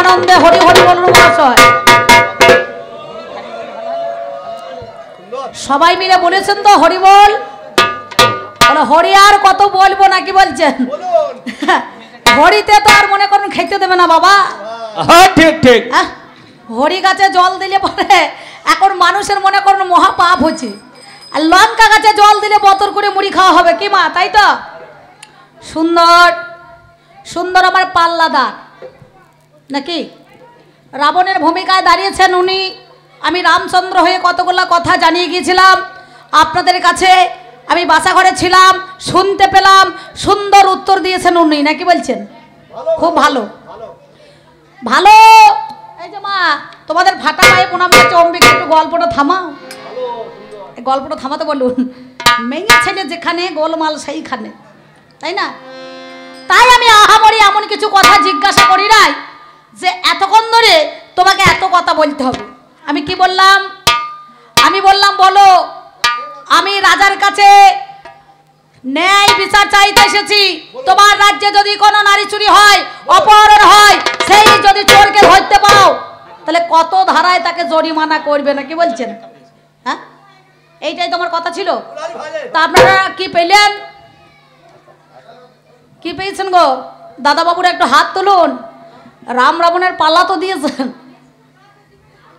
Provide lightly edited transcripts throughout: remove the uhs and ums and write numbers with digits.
আনন্দে হরি হরি বলুন মহাশয়। সবাই মিলে বলেছেন তো হরি বল। হরি আর কত বলবো নাকি বলছেন? হরিতে তো আর মনে করুন খেতে দেবে না বাবা। ঠিক ঠিক। হরি গাছে জল দিলে পরে এখন মানুষের মনে করুন মহা পাপ হচ্ছে। আর লঙ্কা গাছে জল দিলে বতর করে মুড়ি খাওয়া হবে কি মা, তাই তো? সুন্দর সুন্দর আমার পাল্লাদার নাকি রাবণের ভূমিকায় দাঁড়িয়েছেন উনি। আমি রামচন্দ্র হয়ে কতগুলো কথা জানিয়ে গিয়েছিলাম আপনাদের কাছে। আমি বাসা ঘরে ছিলাম, শুনতে পেলাম, সুন্দর উত্তর দিয়েছেন উনি নাকি বলছেন? খুব ভালো ভালো। এই যে মা তোমাদের ফাটা পায়ে প্রণাম করছে, অম্বিকা একটু গল্পটা থামাও, গল্পটা থামাতে বলুন। মেয়ে ছেলে যেখানে গোলমাল সেইখানে, তাই না? তাই আমি আহামরি এমন কিছু কথা জিজ্ঞাসা করি নাই যে এতক্ষণ ধরে তোমাকে এত কথা বলতে হবে। আমি কি বললাম? আমি বললাম বলো আমি রাজার কাছে ন্যায় বিচার চাইতে এসেছি। তোমার রাজ্যে যদি কোনো নারী চুরি হয়, অপহরণ হয়, সেই যদি চোরকে ধরতে পাও তাহলে কত ধারায় তাকে জরিমানা করবে না কি বলছেন? হ্যাঁ, এইটাই তোমার কথা ছিল। তা আপনারা কি পেলেন? কি পেয়েছেন গো? দাদা বাবুরা একটু হাত তুলুন। রাম রাবণের পাল্লা তো দিয়েছেন।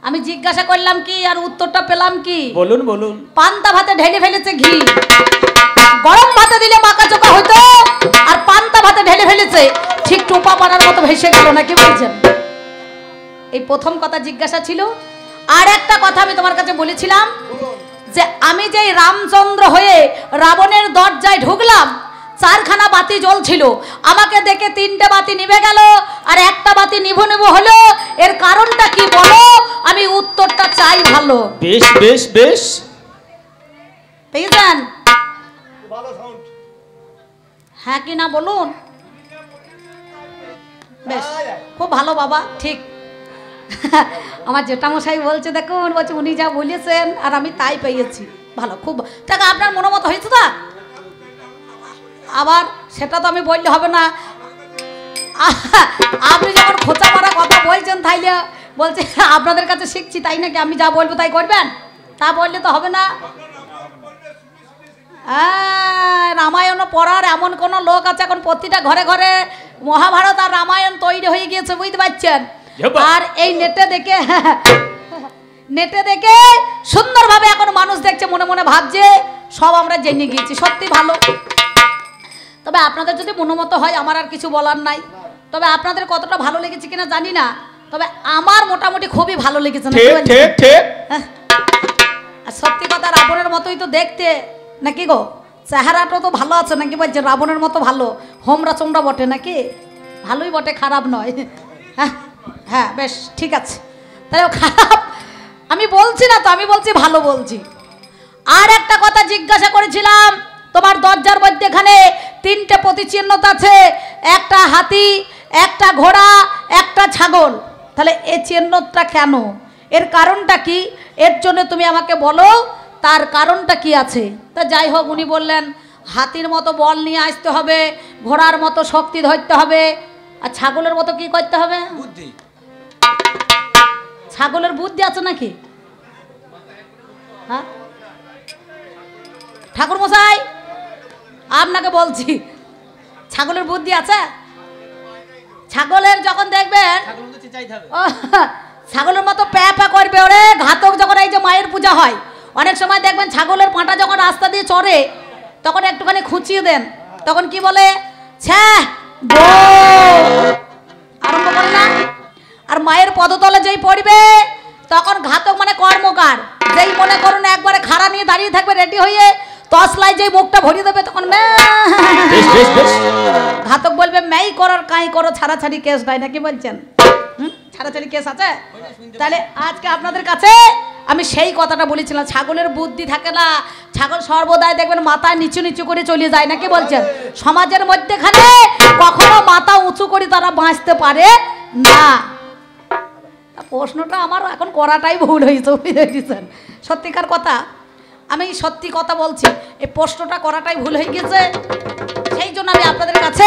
আমি জিজ্ঞাসা করলাম কি আর উত্তরটা পেলাম কি? বলুন বলুন। পান্তা ভাতে ঢেলে ফেলেছে ঘি। গরম ভাতে দিলে মাকা চোকা হতো, আর পান্তা ভাতে ঢেলে ফেলেছে ঠিক টোপা পাড়ার মতো ভেসে গেল নাকি বলছেন? এই প্রথম কথা জিজ্ঞাসা ছিল। আর একটা কথা আমি তোমার কাছে বলেছিলাম যে আমি যেই রামচন্দ্র হয়ে রাবণের দরজায় ঢুকলাম, চারখানা বাতি জ্বলছিল, আমাকে দেখে তিনটে বাতি নিভে গেল আর একটা বাতি নিভু নিভু হলো। এর কারণটা কি বলো? আমি উত্তরটা চাই ভালো। বেশ বেশ বেশ। পেয়েছেন? হ্যাঁ কি না বলুন। বেশ খুব ভালো বাবা, ঠিক। আমার জেঠামশাই বলছে দেখুন, বলছে উনি যা বলেছেন আর আমি তাই পেয়েছি। ভালো, খুব টাকা আপনার মনোমত হয়েছে না? আবার সেটা তো আমি বললে হবে না। আপনি যখন খোঁচা মারা কথা বলছেন তাইলে বলছে আপনাদের কাছে শিখছি তাই নাকি আমি যা বলবো তাই করবেন? তা বললে তো হবে না। রামায়ণ পড়ার এমন কোন লোক আছে এখন প্রতিটা ঘরে ঘরে মহাভারত আর রামায়ণ তৈরি হয়ে গিয়েছে, বুঝতে পারছেন? আর এই নেটে দেখে সুন্দরভাবে এখন মানুষ দেখছে, মনে মনে ভাবছে সব আমরা জেনে গিয়েছি। সত্যি ভালো। তবে আপনাদের যদি মনোমত হয় আমার আর কিছু বলার নাই। তবে আপনাদের কতটা ভালো লেগেছে কিনা জানি না, তবে আমার মোটামুটি খুবই ভালো লেগেছে। আর সত্যি কথা রাবণের মতোই তো দেখতে নাকি গো? চেহারাটা তো ভালো আছে নাকি বলছে? রাবণের মতো ভালো, হোমরা চোমরা বটে নাকি? ভালোই বটে, খারাপ নয়। হ্যাঁ হ্যাঁ বেশ ঠিক আছে। তাহলে খারাপ আমি বলছি না তো, আমি বলছি ভালো বলছি। আর একটা কথা জিজ্ঞাসা করেছিলাম, তোমার দরজার মধ্যে এখানে তিনটে প্রতিচিহ্নতা আছে, একটা হাতি, একটা ঘোড়া, একটা ছাগল। তাহলে এই চিহ্নটা কেন? এর কারণটা কি? এর জন্য তুমি আমাকে বলো তার কারণটা কি আছে। তা যাই হোক, উনি বললেন হাতির মতো বল নিয়ে আসতে হবে, ঘোড়ার মতো শক্তি ধরতে হবে, আর ছাগলের মতো কি করতে হবে? বুদ্ধি। ছাগলের বুদ্ধি আছে নাকি? হ্যাঁ ঠাকুর মশাই আপনাকে বলছি, ছাগলের বুদ্ধি আছে? ছাগলের যখন দেখবেন ছাগলের মতো প্যা প্যা করবে, ওরে ঘাতক। যখন এই যে মায়ের পূজা হয় অনেক সময় দেখবেন ছাগলের পাঁটা যখন রাস্তা দিয়ে চড়ে তখন একটুখানি খুঁচিয়ে দেন, তখন কি বলে? আরম্ভ করে না? আর মায়ের পদতলে যেই পড়বে তখন ঘাতক মানে কর্মকার, যেই মনে করুন একবারে খাড়া নিয়ে দাঁড়িয়ে থাকবে রেডি হয়ে, তসলাই যেই মুখটা ভরিয়ে দেবে তখন ঘাতক বলবে মেই করার কাই করো, ছাড়াছাড়ি কেস নাই নাকি বলছেন? ছাড়াছাড়ি কেস আছে। তাহলে আজকে আপনাদের কাছে আমি সেই কথাটা বলেছিলাম, ছাগলের বুদ্ধি থাকে না। ছাগল সর্বদাই দেখবেন মাথা নিচু নিচু করে চলে যায় নাকি বলছেন? সমাজের মধ্যেখানে কখনো মাথা উঁচু করে তারা বাঁচতে পারে না। প্রশ্নটা আমার এখন করাটাই ভুল হয়েছে, বুঝেছেন? সত্যিকার কথা, আমি সত্যি কথা বলছি, এই প্রশ্নটা করাটাই ভুল হয়ে গেছে। সেই জন্য আমি আপনাদের কাছে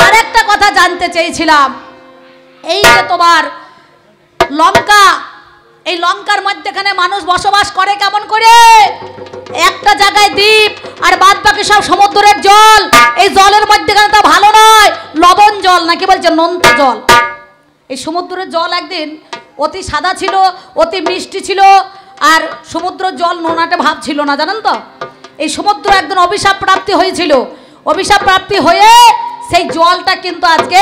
আর একটা কথা জানতে চেয়েছিলাম। এই যে তোমার লঙ্কা, এই লঙ্কার মধ্যেখানে মানুষ বসবাস করে কেমন করে? একটা জায়গায় দ্বীপ আর বাদ বাকি সব সমুদ্রের জল। এই জলের মধ্যেখানে তো ভালো নয়, লবণ জল নাকি বলছে নোনতা জল। এই সমুদ্রের জল একদিন অতি সাদা ছিল, অতি মিষ্টি ছিল, আর সমুদ্রের জল নোনাটে ভাব ছিল না, জানেন তো? এই সমুদ্র একদিন অভিশাপ প্রাপ্তি হয়েছিল, অভিশাপ প্রাপ্তি হয়ে সেই জলটা কিন্তু আজকে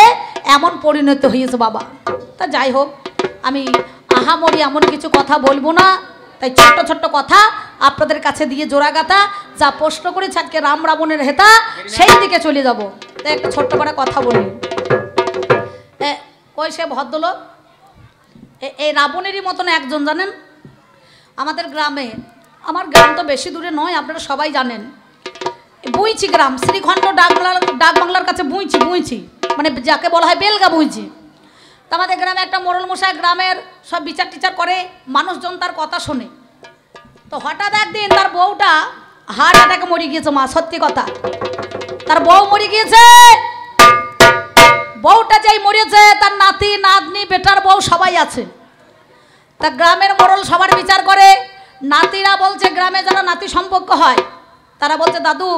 এমন পরিণত হয়েছে বাবা। তা যাই হোক, আমি আহামরি এমন কিছু কথা বলবো না, তাই ছোট্ট ছোট্ট কথা আপনাদের কাছে দিয়ে জোড়াগাথা যা প্রশ্ন করেছে আজকে রাম রাবণের হেতা, সেই দিকে চলে যাব। তাই একটা ছোট্ট করে কথা বলি। ওই সে ভদ্রলোক, এই রাবণেরই মতন একজন, জানেন আমাদের গ্রামে, আমার গ্রাম তো বেশি দূরে নয়, আপনারা সবাই জানেন, বুইচি গ্রাম, শ্রীখণ্ড ডাক বাংলার কাছে বুইচি মানে যাকে বলা হয় বেলগা বুইচি। তো আমাদের গ্রামে একটা মোড়ল মশাই গ্রামের সব বিচার টিচার করে, মানুষজন তার কথা শোনে। তো হঠাৎ একদিন তার বউটা হার্ট অ্যাটাকে মরে গিয়েছে। মা, সত্যি কথা, তার বউ মরে গিয়েছে। বউটা যেই মরেছে, তার নাতি নাতনি বেটার বউ সবাই আছে। তা গ্রামের মোড়ল সবার বিচার করে। নাতিরা বলছে, গ্রামে যারা নাতি সম্পর্ক হয় তারা বলছে, দাদু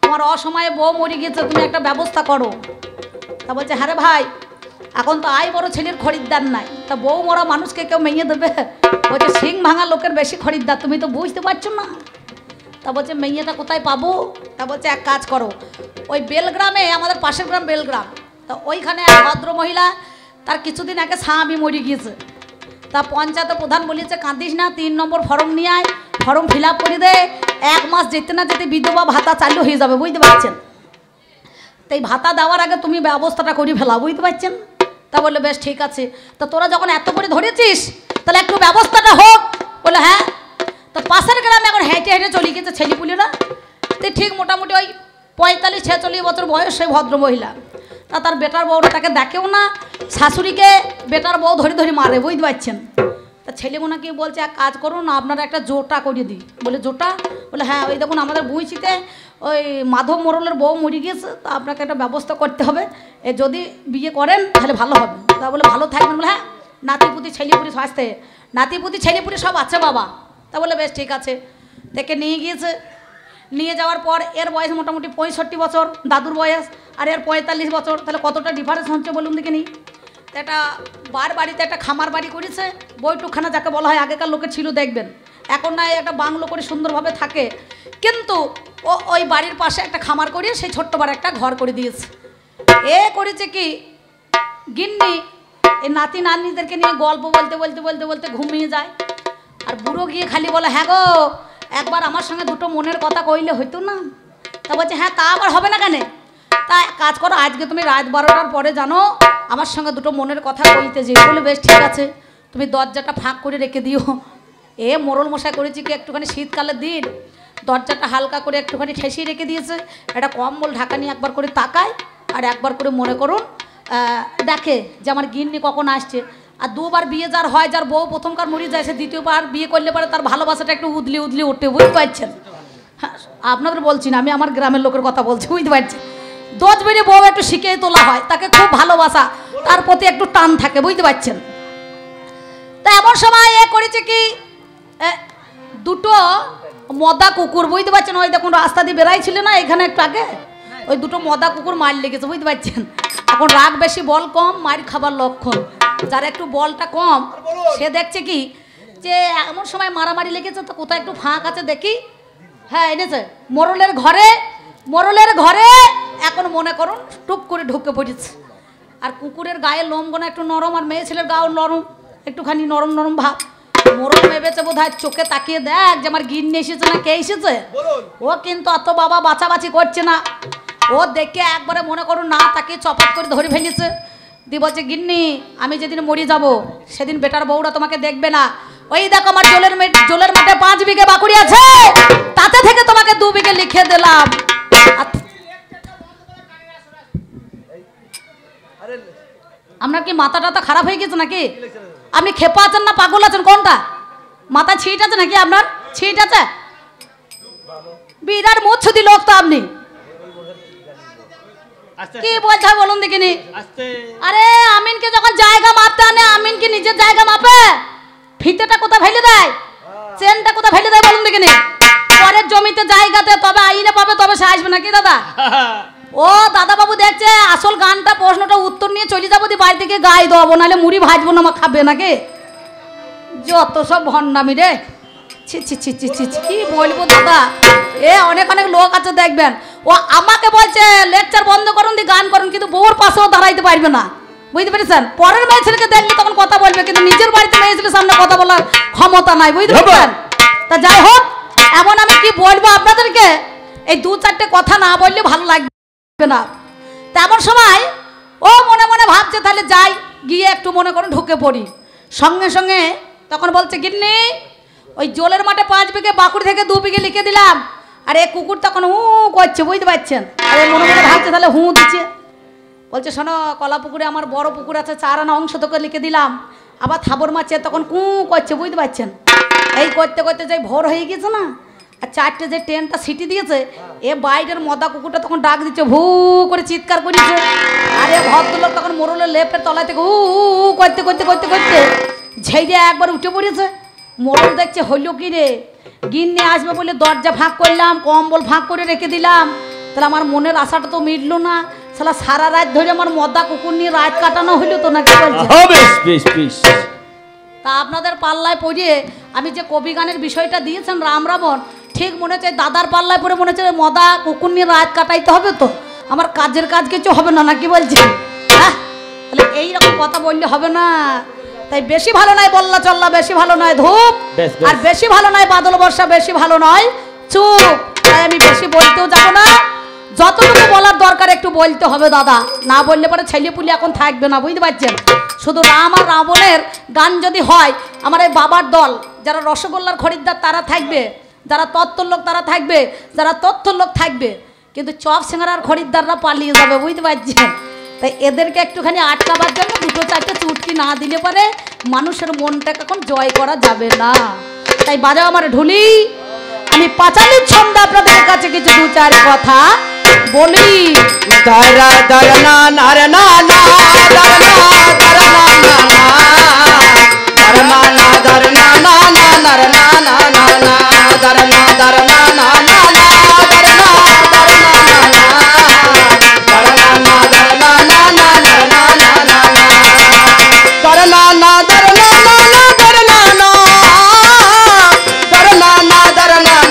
তোমার অসময়ে বউ মরে গিয়েছে, তুমি একটা ব্যবস্থা করো। তা বলছে, হ্যাঁ রে ভাই, এখন তো আয় বড় ছেলের খরিদ্দার নাই, তা বউ মরা মানুষকে কেউ মেয়ে দেবে? বলছে, সিং ভাঙা লোকের বেশি খরিদ্দার, তুমি তো বুঝতে পারছো না। তা বলছে, মেয়েটা কোথায় পাবো? তা বলছে, এক কাজ করো, ওই বেলগ্রামে, আমাদের পাশের গ্রাম বেলগ্রাম, তা ওইখানে এক ভদ্র মহিলা, তার কিছুদিন আগে স্বামী মরে গিয়েছে। তা পঞ্চায়েত প্রধান বলেছে, কাঁদিস না, 3 নম্বর ফর্ম নিয়ে আয়, ফর্ম ফিল আপ করে দে, 1 মাস যেতে না যেতে বিধবা ভাতা চালু হয়ে যাবে, বুঝতে পারছেন? তাই ভাতা দেওয়ার আগে তুমি ব্যবস্থাটা করে ফেলা, বুঝতে পারছেন? তা বললে, বেশ ঠিক আছে, তা তোরা যখন এত করে ধরেছিস তাহলে একটু ব্যবস্থাটা হোক। বলে, হ্যাঁ। তো পাশের গ্রামে এখন হেঁটে হেঁটে চলে গেছে ছেলেপুলেরা। তো ঠিক মোটামুটি ওই 45-46 বছর বয়স সেই ভদ্র মহিলা। তা তার বেটার বউরা তাকে দেখেও না, শাশুড়িকে বেটার বউ ধরে ধরে মারে, বুঝতে পারছেন? তা ছেলে মনে কি বলছে, এক কাজ করুন, আপনারা একটা জোটা করে দিই। বলে, জোটা? বলে, হ্যাঁ, ওই দেখুন আমাদের বুইচিতে ওই মাধব মোড়লের বউ মরে গিয়েছে, তা আপনাকে একটা ব্যবস্থা করতে হবে, যদি বিয়ে করেন তাহলে ভালো হবে। তা বলে, ভালো থাকবেন? বলে, হ্যাঁ, নাতিপুতি ছেলেপুরি আসতে, নাতিপুতি ছেলেপুরি সব আছে বাবা। তা বলে, বেশ ঠিক আছে। দেখে নিয়ে গিয়েছে। নিয়ে যাওয়ার পর এর বয়স মোটামুটি 65 বছর, দাদুর বয়স, আর এর 45 বছর, তাহলে কতটা ডিফারেন্স হচ্ছে বলুন দেখে নি। একটা বাড়িতে একটা খামার বাড়ি করেছে, বৈঠকখানা যাকে বলা হয়, আগেকার লোকে ছিল দেখবেন, এখন না একটা বাংলো করে সুন্দরভাবে থাকে, কিন্তু ওই বাড়ির পাশে একটা খামার করিয়ে সেই ছোট্ট বড় একটা ঘর করে দিয়েছে। করেছে কি, গিন্নি এই নাতি নাতনিদেরকে নিয়ে গল্প বলতে বলতে বলতে বলতে ঘুমিয়ে যায়। আর বুড়ো গিয়ে খালি বলে, হ্যাঁ গো, একবার আমার সঙ্গে দুটো মনের কথা কইলে হইতো না? তা বলছে, হ্যাঁ, তা আবার হবে না কেন? তা কাজ করো, আজকে তুমি রাত 12টার পরে জানো আমার সঙ্গে দুটো মনের কথা কইতে যে। বলে, বেশ ঠিক আছে, তুমি দরজাটা ফাঁক করে রেখে দিও। মোড়ল মশাই করেছি কি, একটুখানি শীতকালের দিন দরজাটা হালকা করে একটুখানি ঠেসিয়ে রেখে দিয়েছে, একটা কম্বল ঢাকা নিয়ে একবার করে তাকায়, আর একবার করে মনে করুন দেখে যে আমার গিন্নি কখন আসছে। আর 2বার বিয়ে যার হয়, যার বউ প্রথমকার মরে যায়, সে 2য় বিয়ে করলে পারে তার ভালোবাসাটা একটু উদলি উদলি উঠে, বুঝতে পারছেন? হ্যাঁ, আপনাদের বলছি না, আমি আমার গ্রামের লোকের কথা বলছি, বুঝতে পারছেন? 10 বেড়ে বউ একটু শিখেই তোলা হয়, তাকে খুব ভালোবাসা, তার প্রতি একটু টান থাকে, বুঝতে পারছেন? তা এমন সময় করেছে কি, দুটো মদা কুকুর, বুঝতে পারছেন, ওই দেখুন রাস্তা দিয়ে বেড়াইছিল না এখানে একটু আগে, ওই দুটো মদা কুকুর মার লেগেছে, বুঝতে পারছেন? এখন রাগ বেশি, বল কম, মার খাবার লক্ষণ। যার একটু বলটা কম সে দেখছে কি যে এমন সময় মারামারি লেগেছে, তো কোথায় একটু ফাঁক আছে দেখি। হ্যাঁ, এনেছে মোড়লের ঘরে এখন মনে করুন টুক করে ঢুকে পড়েছে। আর কুকুরের গায়ে লোমগোনা একটু নরম, আর মেয়ে ছেলের গাও নরম, একটুখানি নরম নরম ভাব। মোড়ল ভেবেছে বোধ হয় চোখে তাকিয়ে দেখ যে আমার গিন্নি এসেছে না কে এসেছে। ও কিন্তু অত বাবা বাছাবাছি করছে না, ও দেখে একবারে মনে করুন না তাকে চপাত করে ধরে ফেলেছে। দিয়ে বলছে, গিন্নি আমি যেদিন মরে যাব সেদিন বেটার বউরা তোমাকে দেখবে না। ওই দেখো আমার জলের মাঠে 5 বিঘে বাকুড়ি আছে, তাতে থেকে তোমাকে 2 বিঘে লিখে দিলাম। আপনার কি মাথা টাথা খারাপ হয়ে গেছে নাকি? আপনি খেপা আছেন না পাগল আছেন, কোনটা? মাথা ছিট আছে নাকি আপনার? ছিট আছে? বিরাট মুচ্ছুদি লোক তো আপনি। আস্তে কি বলতে হয় বলুন দেখিনি। আস্তে আরে আমিনকে যখন জায়গা মাপতে আনে আমিন কি নিজের জায়গা মাপে? ফিতেটা কোথায় ফেলে দেয়, চেনটা কোথায় ফেলে দেয় বলুন দেখিনি। পরের জমিতে জায়গাতে তবে আইনে পাবে, তবে সে আসবে নাকি দাদা? ও দাদা বাবু দেখছে আসল গানটা প্রশ্নটা উত্তর নিয়ে চলে যাবো, বাড়ি থেকে গায়ে দেবো, নাহলে মুড়ি ভাজবো না, আমার খাবে নাকি? যত সব ভণ্ডামি রে, ছি ছি ছি ছি ছি ছি, কি বলবো দাদা। এ অনেক অনেক লোক আছে দেখবেন, ও আমাকে বলছে লেকচার বন্ধ করুন দি গান করুন, কিন্তু বউর পাশেও দাঁড়াইতে পারবে না, বুঝতে পেরেছেন? পরের মেয়ে ছেলেকে দেখলে তখন কথা বলবে, কিন্তু নিজের বাড়িতে মেয়ে ছেলের সামনে কথা বলার ক্ষমতা নাই, বুঝতে পেরেছেন? তা যাই হোক, এমন আমি কি বলবো আপনাদেরকে, এই দু চারটে কথা না বললে ভালো লাগবে না। তেমন সময় ও মনে মনে ভাবছে তাহলে যাই, গিয়ে একটু মনে করুন ঢুকে পড়ি। সঙ্গে সঙ্গে তখন বলছে গিন্নি ওই জলের মাঠে 5 বিঘে, বাঁকুড় থেকে 2 বিঘে লিখে দিলাম। আর এই কুকুর তখন হু করছে, বুঝতে পারছেন? আর মনে মনে ভাবছে তাহলে হু দিচ্ছে। বলছে শোনো, কলা পুকুরে আমার বড় পুকুর আছে, 4 আনা অংশ তোকে লিখে দিলাম। আবার থাবর মাছে তখন কু করছে, বুঝতে পারছেন? এই করতে করতে যে ভোর হয়ে গেছে না, আর 4টে যে ট্রেনটা সিটি দিয়েছে, এ বাইরের মদা কুকুরটা তখন ডাক দিচ্ছে, ভু করে চিৎকার করেছে। আর এ ভদ্রলোক তখন মোরলের লেপের তলায় থেকে হু করতে করতে করতে করতে ঝেড়ে একবার উঠে পড়েছে। মোরল দেখছে হইল কি রে, গিন্নি আসবে বলে দরজা ফাঁক করলাম, কম্বল ফাঁক করে রেখে দিলাম, তাহলে আমার মনের আশাটা তো মিটলো না। শালা সারা রাত ধরে আমার মদা কুকুর নিয়ে রাত কাটানো হইলো তো নাকি বলছে? তা আপনাদের পাল্লায় পড়িয়ে আমি যে কবি গানের বিষয়টা দিয়েছেন রাম রাবণ, ঠিক মনে হচ্ছে দাদার পাল্লায় পড়ে মনে হচ্ছে মদা কুকুর নিয়ে রাত কাটাইতে হবে, তো আমার কাজের কাজ কিছু হবে না নাকি বলছেন? হ্যাঁ, তাহলে এইরকম কথা বললে হবে না। তাই বেশি ভালো নয় বল্লা চল্লা, বেশি ভালো নয় ধূপ, আর বেশি ভালো নয় বাদল বর্ষা, বেশি ভালো নয় চুপ। তাই আমি বেশি বলতেও যাবো না, যতটুকু বলার দরকার একটু বলতে হবে দাদা, না বললে পরে ছেলে পুলি এখন থাকবে না, বুঝতে পারছেন? শুধু রাম আর রাবণের গান যদি হয়, আমার এই বাবার দল যারা রসগোল্লার খরিদ্দার তারা থাকবে, যারা তত্ত্বর লোক তারা থাকবে, যারা তথ্যর লোক থাকবে, কিন্তু চপ সিঙ্গারার খরিদ্দাররা পালিয়ে যাবে, বুঝতে পারছেন? তাই এদেরকে একটুখানি আটকাবার জন্য 2-4টে চুটকি না দিলে পরে মানুষের মনটাকে এখন জয় করা যাবে না। তাই বাজাও আমার ঢুলি, আমি পাঁচালির ছন্দ আপনাদের কাছে কিছু 2-4 কথা বলি। দারা দারা না নারে না না দারা না দারা না না না দারা না না দারা না না না নারে না না না না দারা না দারা না না না না দারা না দারা না না না দারা না না দারা না না না দারা না না না দারা না না দারা না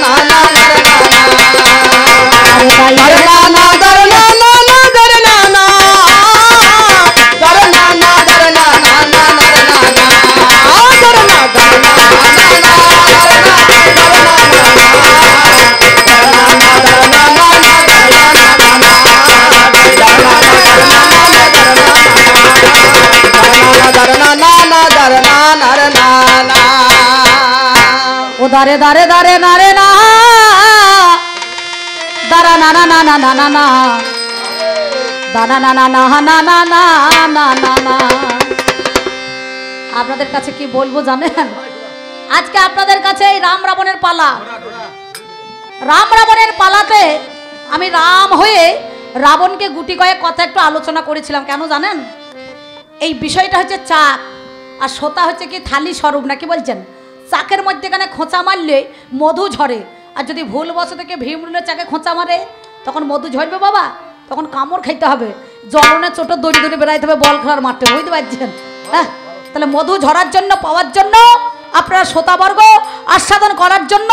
না না দারা না না দারা না না দারা না না না দারে দারে দারে নারে না দারা না না না না না না না দানা না না না না না না না না না। আপনাদের কাছে কি বলবো জানেন, আজকে আপনাদের কাছে এই রাম রাবণের পালা, রাম রাবণের পালাতে আমি রাম হয়ে রাবণকে গুটি কয়েক কথা একটু আলোচনা করেছিলাম। কেন জানেন? এই বিষয়টা হচ্ছে চাক, আর সোতা হচ্ছে কি থালি স্বরূপ, নাকি বলছেন? চাকের মধ্যেখানে খোঁচা মারলে মধু ঝরে, আর যদি ভুল বসে থেকে ভীমরুলের চাকে খোঁচা মারে তখন মধু ঝরবে বাবা, তখন কামড় খাইতে হবে, জলনে ছোট দড়ি দড়ি বেড়াইতে হবে বল খেলার মাঠে, বুঝতে পারছেন? হ্যাঁ, তাহলে মধু ঝরার জন্য, পাওয়ার জন্য, আপনারা শ্রোতাবর্গ আস্বাদন করার জন্য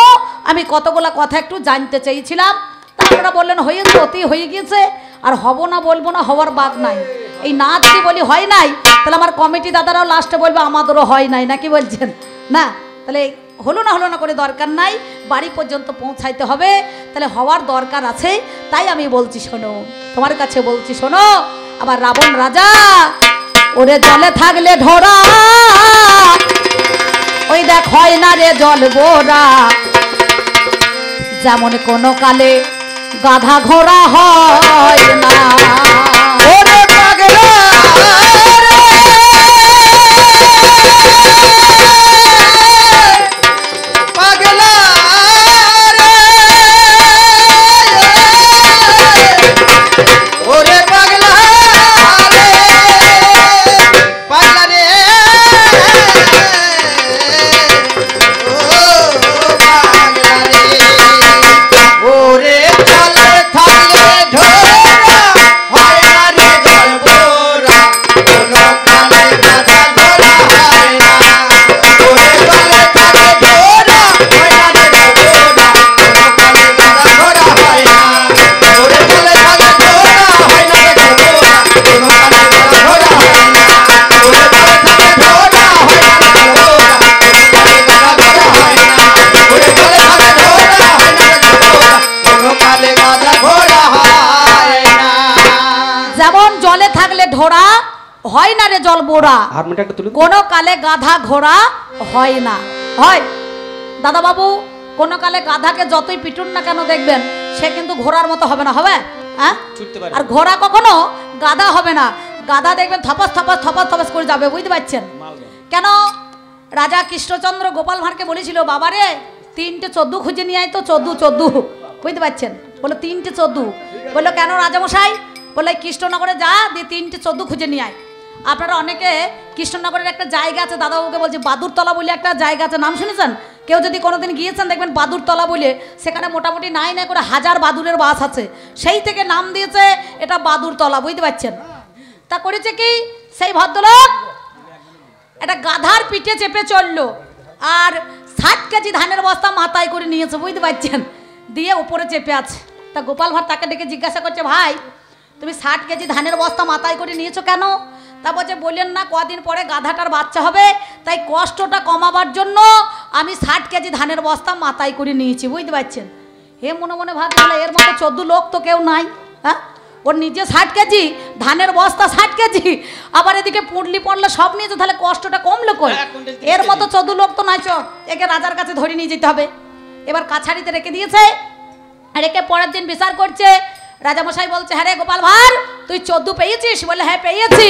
আমি কতগুলা কথা একটু জানতে চেয়েছিলাম। তা আপনারা বললেন হয়েছে, অতি হয়ে গিয়েছে, আর হব না বলবো না, হওয়ার বাদ নাই। এই না যদি বলি হয় নাই, তাহলে আমার কমিটি দাদারাও লাস্টে বলবে আমাদেরও হয় নাই, নাকি বলছেন? না, তাহলে হলো না করে দরকার নাই, বাড়ি পর্যন্ত পৌঁছাইতে হবে, তাহলে হওয়ার দরকার আছে। তাই আমি বলছি শোনো, তোমার কাছে বলছি শোনো। আবার রাবণ রাজা ওরে জলে থাকলে ঢোরা, ওই দেখ হয় না রে জল বোরা, যেমন কোনো কালে গাধা ঘোড়া হয় না। ওরে পাগলা ওরে পাগলা জল বোরা, হারমোনিয়ামটা একটু তুলুন। কোনো কালে গাধা ঘোড়া হয় না। হয় দাদা বাবু, কোনো কালে গাধাকে যতই পিটুন না কেন দেখবেন সে কিন্তু ঘোড়ার মতো হবে না। হবে? হ্যাঁ। আর ঘোড়া কখনো গাধা হবে না। গাধা দেখবেন থপাস থপাস থপাস থপাস করে যাবে, বুঝতে পারছেন কেন? রাজা কৃষ্ণচন্দ্র গোপাল ভাঁড়কে বলেছিল, বাবারে 3টে 14 খুঁজে নিয়ে আয় তো, 14, বুঝতে পারছেন? বলো 3টে 14। বললো কেন রাজামশাই? বললো কৃষ্ণনগরে যা, দিয়ে 3টে 14 খুঁজে নিয়ে আয়। আপনারা অনেকে কৃষ্ণনগরের একটা জায়গা আছে, দাদাবাবুকে বলছে বাদুরতলা বলে একটা জায়গা আছে, নাম শুনেছেন? কেউ যদি কোনোদিন গিয়েছেন দেখবেন বাদুরতলা বলে, সেখানে মোটামুটি নাই করে 1000 বাদুরের বাস আছে, সেই থেকে নাম দিয়েছে এটা বাদুরতলা, বুঝতে পারছেন? তা করেছে কি, সেই ভদ্রলোক একটা গাধার পিঠে চেপে চললো, আর 60 কেজি ধানের বস্তা মাথায় করে নিয়েছে, বুঝতে পারছেন? দিয়ে উপরে চেপে আছে। তা গোপাল ভাঁড় তাকে ডেকে জিজ্ঞাসা করছে, ভাই তুমি 60 কেজি ধানের বস্তা মাথায় করে নিয়েছো কেন? তা বলছে, বললেন না কদিন পরে গাধাটার বাচ্চা হবে, তাই কষ্টটা কমাবার জন্য আমি 60 কেজি ধানের বস্তা মাথায় করে নিয়েছি, বুঝতে পারছেন? হে মনে মনে ভাবছে, এর মতো 14 লোক তো কেউ নাই। হ্যাঁ, ওর নিজে 60 কেজি ধানের বস্তা, 60 কেজি, আবার এদিকে পুডলি পড়লে সব নিয়েছে, তাহলে কষ্টটা কমলো কই? এর মতো 14 লোক তো নাই। একে রাজার কাছে ধরে নিয়ে যেতে হবে। এবার কাছারিতে রেখে দিয়েছে, রেখে পরের দিন বিচার করছে। রাজামশাই বলছে, হ্যাঁ রে গোপাল ভাঁড়, তুই 14 পেয়েছিস? বলে হ্যাঁ পেয়েছি।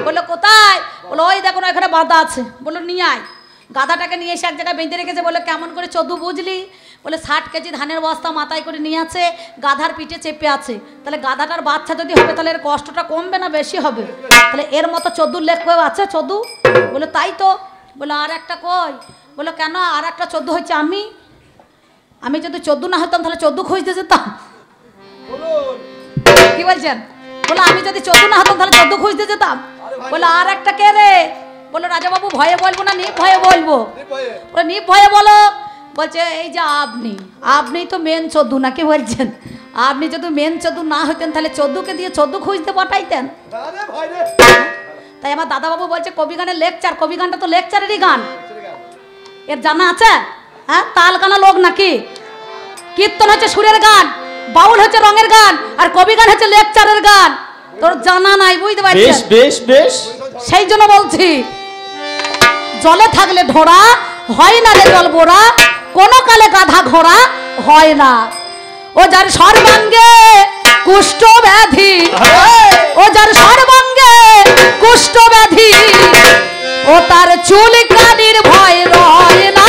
বললো কোথায়? বলো ওই দেখো না এখানে বাঁধা আছে। বললো নিয়ে আয়। গাধাটাকে নিয়ে এসে এক জায়গায় বেঁধে রেখেছে। বলে কেমন করে 14 বুঝলি? বলে 60 কেজি ধানের বস্তা মাথায় করে নিয়ে আছে, গাধার পিঠে চেপে আছে, তাহলে গাধাটার বাচ্চা যদি হবে তাহলে এর কষ্টটা কমবে না বেশি হবে? তাহলে এর মতো 14 লেখ কেউ আছে 14? বলে তাই তো। বলে আর একটা কই? বলো কেন আর একটা 14 হচ্ছে আমি যদি 14 না হতাম তাহলে 14 খুঁজতে যেতাম। কি বলছেন? বলে আমি যদি 14 না হতাম তাহলে 14 খুঁজতে যেতাম। বলে আর একটা কে রে? বলো রাজা বাবু ভয়ে বলবো না নির্ভয়ে বলবো? বলে নির্ভয়ে বলো। বলছে এই যে আপনি তো মেন 14 না, কি বলছেন? আপনি যদি মেন 14 না হতেন তাহলে 14কে দিয়ে 14 খুঁজতে পাঠাইতেন। তাই আমার দাদা বাবু বলছে কবি গানের লেকচার, কবি গানটা তো লেকচারেরই গান, এর জানা আছে? হ্যাঁ, তাল গানা লোক নাকি? কীর্তন হচ্ছে সুরের গান, বাউল হচ্ছে রঙের গান, আর কবি গান হচ্ছে লেকচারের গান। তোর জানা নাই, বুঝতে পারছিস? বেশ বেশ, সেই জন্য বলছি জলে থাকলে ঢোড়া হয় না রে জল বোরা, কোন কালে গাধা ঘোড়া হয় না। ও যার সর্বাঙ্গে কুষ্ঠ ব্যাধি, ও যার সর্বাঙ্গে কুষ্ঠ ব্যাধি, ও তার চুল কানির ভয় রয় না।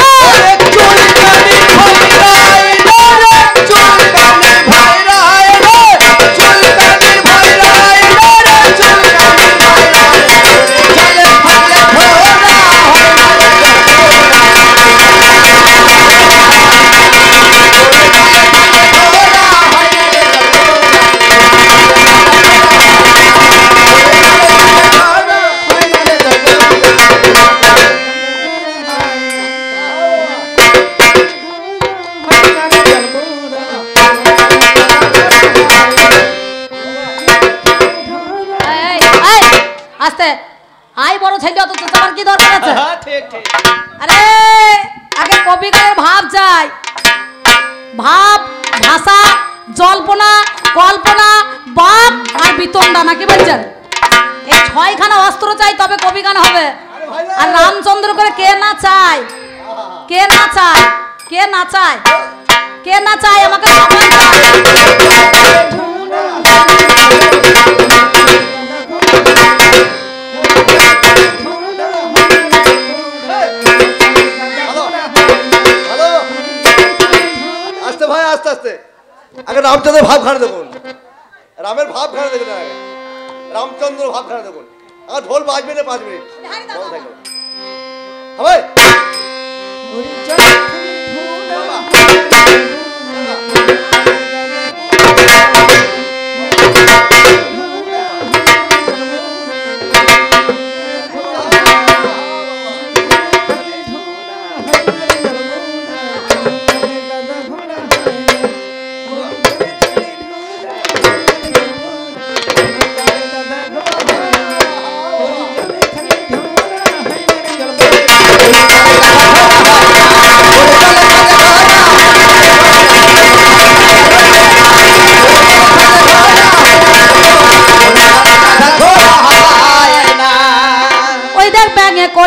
আই বড় ছেলে অত তোমার কি দরকার আছে? আরে আগে কবি গানের ভাব চাই, ভাব, ভাষা, জল্পনা, কল্পনা, বাপ আর বিতণ্ডা, নাকি বলছেন? এই 6খানা অস্ত্র চাই তবে কবি গান হবে। আর রামচন্দ্র করে কে না চায়? কে না চায়? কে না চায়? কে না চায়? আমাকে আস্তে আস্তে আগে রামচন্দ্রের ভাব খানে দেখুন, রামের ভাব খানে দেখুন, আগে রামচন্দ্র ভাব খানে দেখুন। আর ঢোল বাজবে না 5 মিনিট হবে।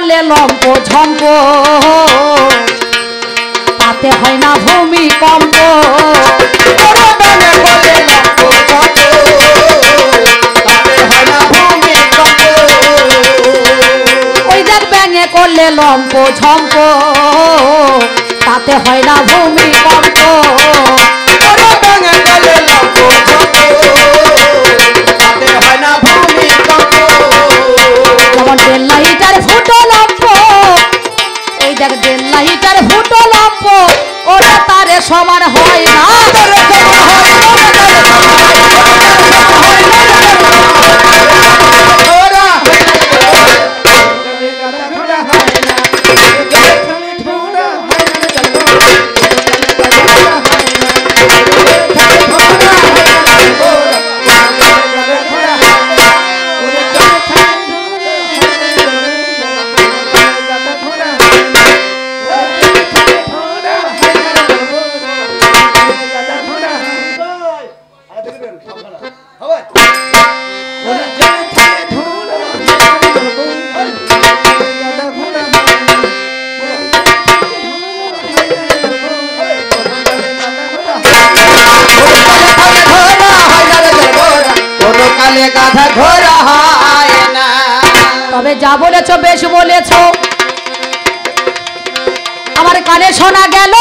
করলে লম্প ঝম্প তাতে হয় না ভূমিকম্প ওরে ব্যাঙে করলে লম্প ঝম্প তাতে হয় না ভূমিকম্প ওই দেখ ব্যাঙে করলে লম্প ঝম্প তাতে হয় না ভূমিকম্প ওরে ব্যাঙে করলে লম্প ঝম্প তাতে হয় না ভূমিকম্প যেমন ডেল লাইটার ফুটো লম্প এই দেখ ডেল লাইটার ফুটো লম্প ওরা তারে সমান হয় না গাধা ঘোরা হয় না তবে যা বলেছ বেশ বলেছ আমার কানে শোনা গেল